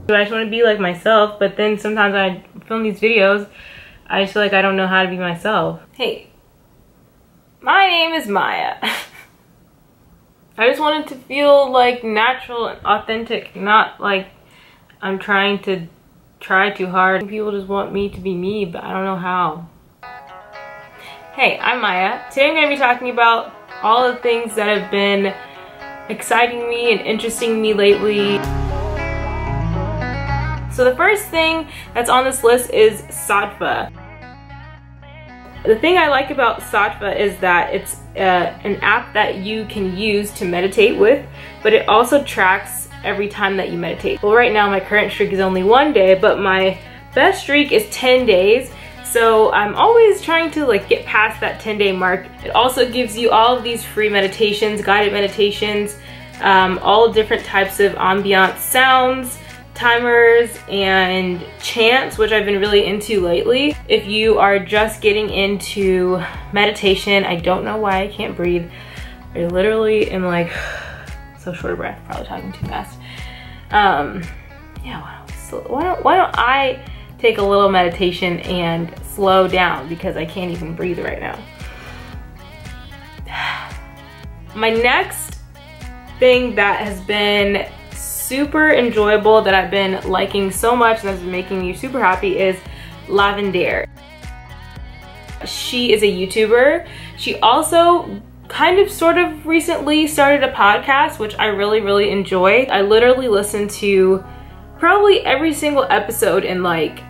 I just want to be like myself, but then sometimes I film these videos, I just feel like I don't know how to be myself. Hey, my name is Maya. I just wanted to feel like natural and authentic, not like I'm trying to try too hard. People just want me to be me, but I don't know how. Hey, I'm Maya. Today I'm going to be talking about all the things that have been exciting me and interesting me lately. So the first thing that's on this list is SATTVA. The thing I like about SATTVA is that it's an app that you can use to meditate with, but it also tracks every time that you meditate. Well, right now my current streak is only 1 day, but my best streak is 10 days. So I'm always trying to like get past that 10-day mark. It also gives you all of these free meditations, guided meditations, all different types of ambient sounds, timers, and chants, which I've been really into lately. If you are just getting into meditation, I don't know why I can't breathe. I literally am like so short of breath, probably talking too fast. Yeah, why don't I take a little meditation and slow down, because I can't even breathe right now. My next thing that has been super enjoyable, that I've been liking so much and that's been making me super happy, is LAVENDAIRE. She is a YouTuber. She also kind of sort of recently started a podcast, which I really enjoy. I literally listened to probably every single episode in like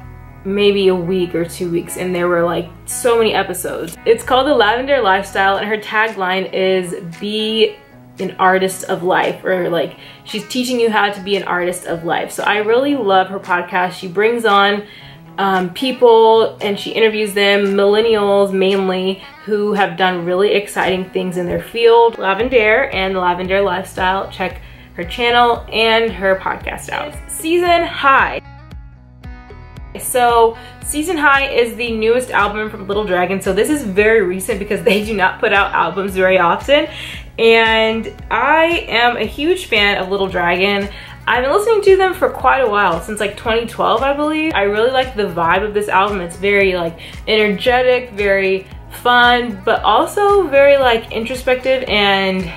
maybe a week or 2 weeks, and there were like so many episodes. It's called The LAVENDAIRE Lifestyle, and her tagline is be an artist of life, or like she's teaching you how to be an artist of life. So I really love her podcast. She brings on people and she interviews them, millennials mainly, who have done really exciting things in their field. LAVENDAIRE and The LAVENDAIRE Lifestyle. Check her channel and her podcast out. Season High. So Season High is the newest album from Little Dragon. So this is very recent because they do not put out albums very often. And I am a huge fan of Little Dragon. I've been listening to them for quite a while, since like 2012, I believe. I really like the vibe of this album. It's very like energetic, very fun, but also very like introspective and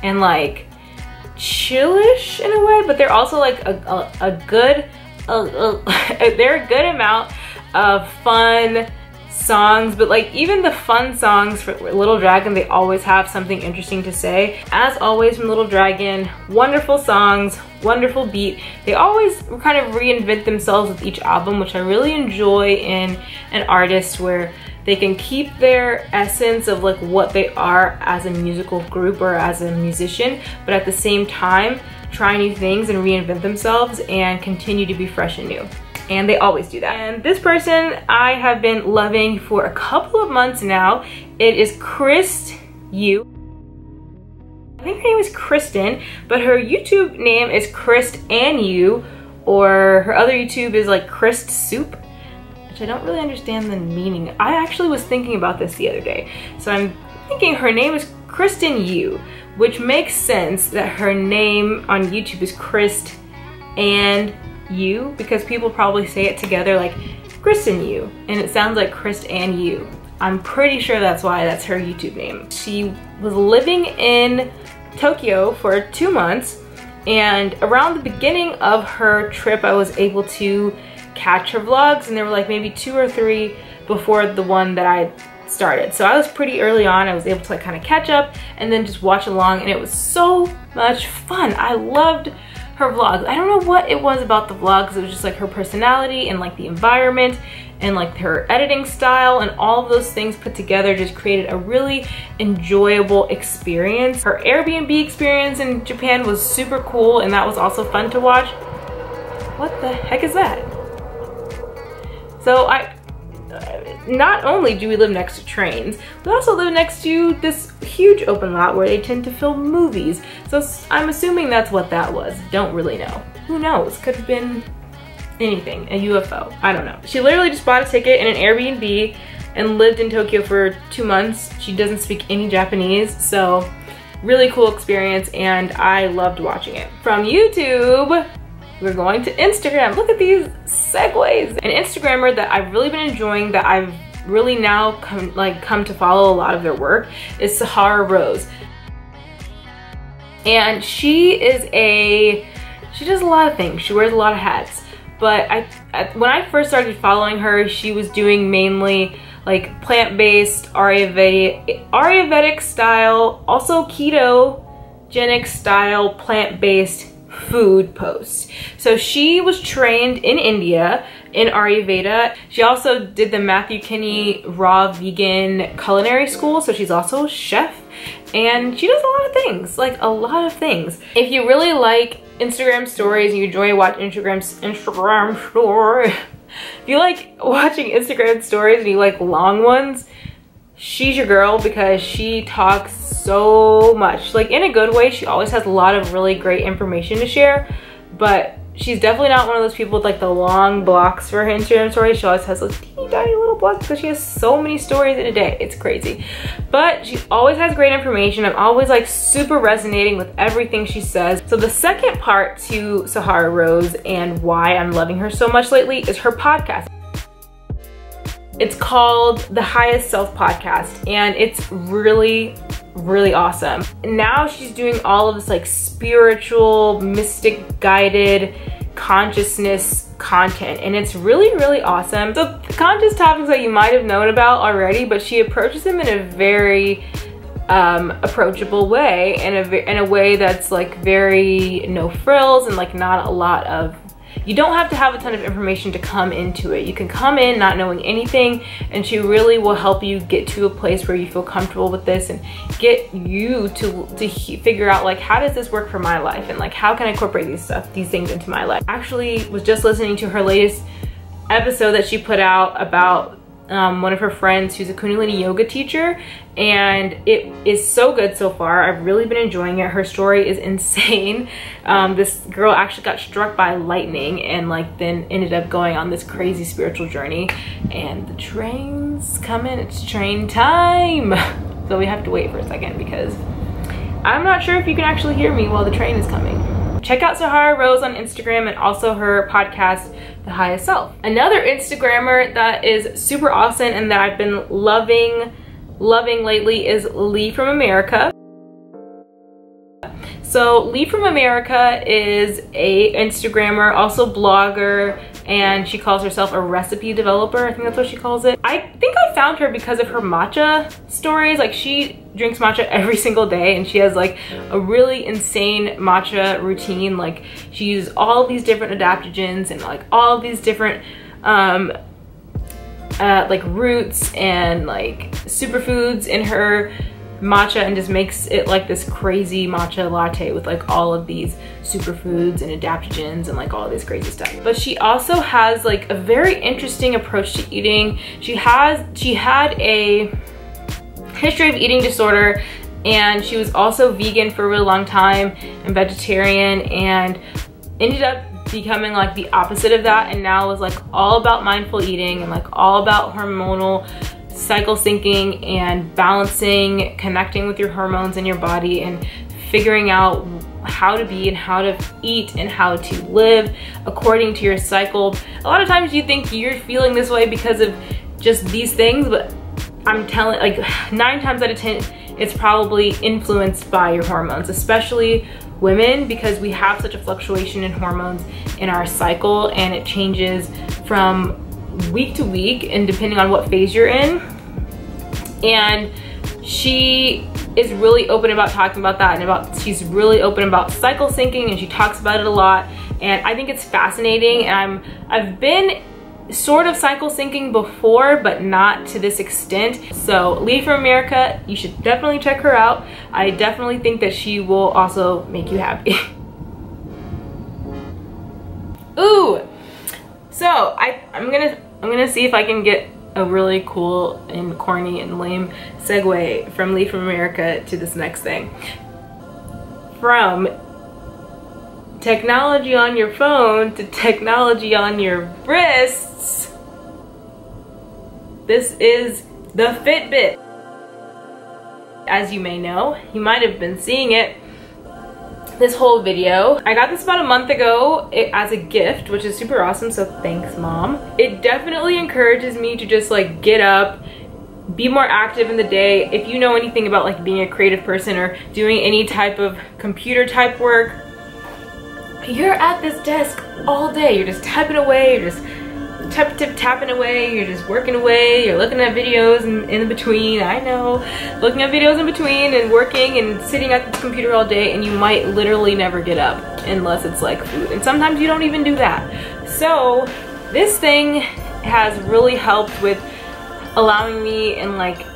like chillish in a way. But they're also like a good they're a good amount of fun songs, but like even the fun songs for Little Dragon, they always have something interesting to say. As always from Little Dragon, wonderful songs, wonderful beat. They always kind of reinvent themselves with each album, which I really enjoy in an artist, where they can keep their essence of like what they are as a musical group or as a musician, but at the same time try new things and reinvent themselves and continue to be fresh and new. And they always do that. And this person I have been loving for a couple of months now. It is krist&yu. I think her name is Kristen, but her YouTube name is krist&yu, or her other YouTube is like Krist Soup, which I don't really understand the meaning. I actually was thinking about this the other day. So I'm thinking her name is krist&yu, which makes sense that her name on YouTube is krist&yu, because people probably say it together like krist&yu, and it sounds like krist&yu. I'm pretty sure that's why that's her YouTube name. She was living in Tokyo for 2 months, and around the beginning of her trip I was able to catch her vlogs, and there were like maybe 2 or 3 before the one that I started. So I was pretty early on. I was able to like kind of catch up and then just watch along, and it was so much fun. I loved her vlogs. I don't know what it was about the vlogs. It was just like her personality and like the environment and like her editing style, and all of those things put together just created a really enjoyable experience. Her Airbnb experience in Japan was super cool, and that was also fun to watch. What the heck is that? So not only do we live next to trains, we also live next to this huge open lot where they tend to film movies. So I'm assuming that's what that was. Don't really know. Who knows? Could have been anything. A UFO. I don't know. She literally just bought a ticket in an Airbnb and lived in Tokyo for 2 months. She doesn't speak any Japanese, so really cool experience, and I loved watching it. From YouTube, we're going to Instagram. Look at these segues. An Instagrammer that I've really been enjoying, that I've really now come to follow a lot of their work, is Sahara Rose. And she does a lot of things. She wears a lot of hats. But when I first started following her, she was doing mainly like plant-based, Ayurvedic style, also ketogenic style, plant-based food posts. So she was trained in India in Ayurveda. She also did the Matthew Kinney raw vegan culinary school, so she's also a chef. And she does a lot of things, like a lot of things. If you really like Instagram stories and you enjoy watching Instagram stories, if you like watching Instagram stories and you like long ones, she's your girl, because she talks so much. Like, in a good way, she always has a lot of really great information to share, but she's definitely not one of those people with like the long blocks for her Instagram stories. She always has those teeny tiny little blocks because she has so many stories in a day. It's crazy. But she always has great information. I'm always like super resonating with everything she says. So the second part to Sahara Rose and why I'm loving her so much lately is her podcast. It's called The Highest Self Podcast, and it's really awesome. Now she's doing all of this like spiritual, mystic guided consciousness content, and it's really awesome. So conscious topics that you might have known about already, but she approaches them in a very approachable way, in a way that's like very no frills and like not a lot of, you don't have to have a ton of information to come into it. You can come in not knowing anything, and she really will help you get to a place where you feel comfortable with this and get you to figure out like, how does this work for my life, and like, how can I incorporate these things into my life. Actually was just listening to her latest episode that she put out about one of her friends who's a Kundalini yoga teacher, and it is so good so far. I've really been enjoying it. Her story is insane. This girl actually got struck by lightning and like then ended up going on this crazy spiritual journey, and the train's coming. It's train time. So we have to wait for a second because I'm not sure if you can actually hear me while the train is coming. Check out Sahara Rose on Instagram and also her podcast, The Highest Self. Another Instagrammer that is super awesome and that I've been loving lately is Lee from America. So Lee from America is a Instagrammer, also blogger, and she calls herself a recipe developer. I think that's what she calls it. I think I found her because of her matcha stories. Like, she drinks matcha every single day, and she has like a really insane matcha routine. Like, she uses all these different adaptogens and like all these different like roots and like superfoods in her matcha, and just makes it like this crazy matcha latte with like all of these superfoods and adaptogens and like all this crazy stuff. But she also has like a very interesting approach to eating. She had a history of eating disorder, and she was also vegan for a really long time and vegetarian, and ended up becoming like the opposite of that, and now is like all about mindful eating and like all about hormonal cycle syncing and balancing, connecting with your hormones in your body, and figuring out how to be and how to eat and how to live according to your cycle. A lot of times you think you're feeling this way because of just these things, but I'm telling, like 9 times out of 10, it's probably influenced by your hormones, especially women, because we have such a fluctuation in hormones in our cycle, and it changes from week to week and depending on what phase you're in. And she is really open about talking about that, and she's really open about cycle syncing, and she talks about it a lot, and I think it's fascinating. And I've been sort of cycle syncing before, but not to this extent. So Lee from America, you should definitely check her out. I definitely think that she will also make you happy. Ooh, so I'm gonna see if I can get a really cool and corny and lame segue from Lee from America to this next thing. From technology on your phone to technology on your wrists, this is the Fitbit. As you may know, you might have been seeing it. this whole video. I got this about a month ago as a gift, which is super awesome, so thanks, Mom. It definitely encourages me to just like get up, be more active in the day. If you know anything about like being a creative person or doing any type of computer type work, you're at this desk all day. You're just typing away, you're just tapping away, you're just working away, you're looking at videos in between. I know, looking at videos in between and working and sitting at the computer all day, and you might literally never get up unless it's like food, and sometimes you don't even do that. So this thing has really helped with allowing me and like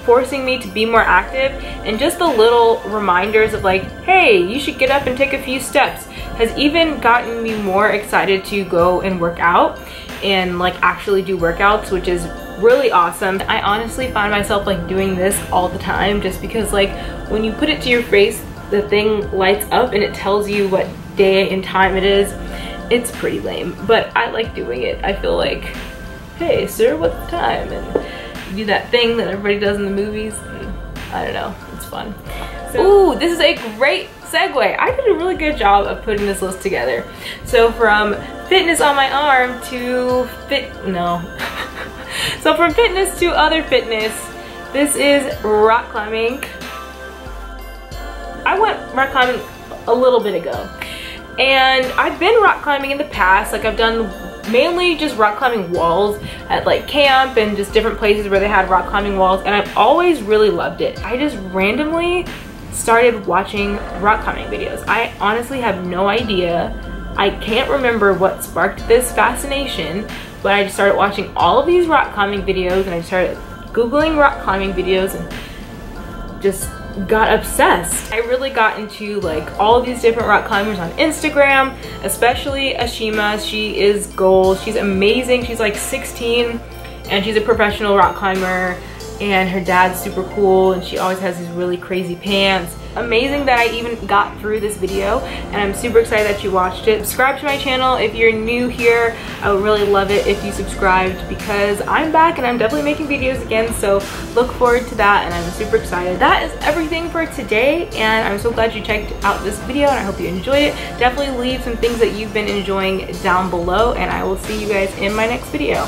forcing me to be more active, and just the little reminders of like, hey, you should get up and take a few steps has even gotten me more excited to go and work out and like actually do workouts, which is really awesome. I honestly find myself like doing this all the time, just because like when you put it to your face, the thing lights up and it tells you what day and time it is. It's pretty lame, but I like doing it. I feel like, hey sir, what's the time? And you do that thing that everybody does in the movies, and I don't know, it's fun. So, ooh, this is a great segue. I did a really good job of putting this list together. So from fitness on my arm to so from fitness to other fitness, this is rock climbing. I went rock climbing a little bit ago, and I've been rock climbing in the past. Like I've done mainly just rock climbing walls at like camp and just different places where they had rock climbing walls, and I've always really loved it. I just randomly started watching rock climbing videos. I honestly have no idea. I can't remember what sparked this fascination, but I just started watching all of these rock climbing videos, and I started Googling rock climbing videos and just got obsessed. I really got into like all of these different rock climbers on Instagram, especially Ashima. She is gold. She's amazing. She's like 16 and she's a professional rock climber, and her dad's super cool, and she always has these really crazy pants. Amazing that I even got through this video, and I'm super excited that you watched it. Subscribe to my channel if you're new here. I would really love it if you subscribed, because I'm back and I'm definitely making videos again, so look forward to that, and I'm super excited. That is everything for today, and I'm so glad you checked out this video, and I hope you enjoyed it. Definitely leave some things that you've been enjoying down below, and I will see you guys in my next video.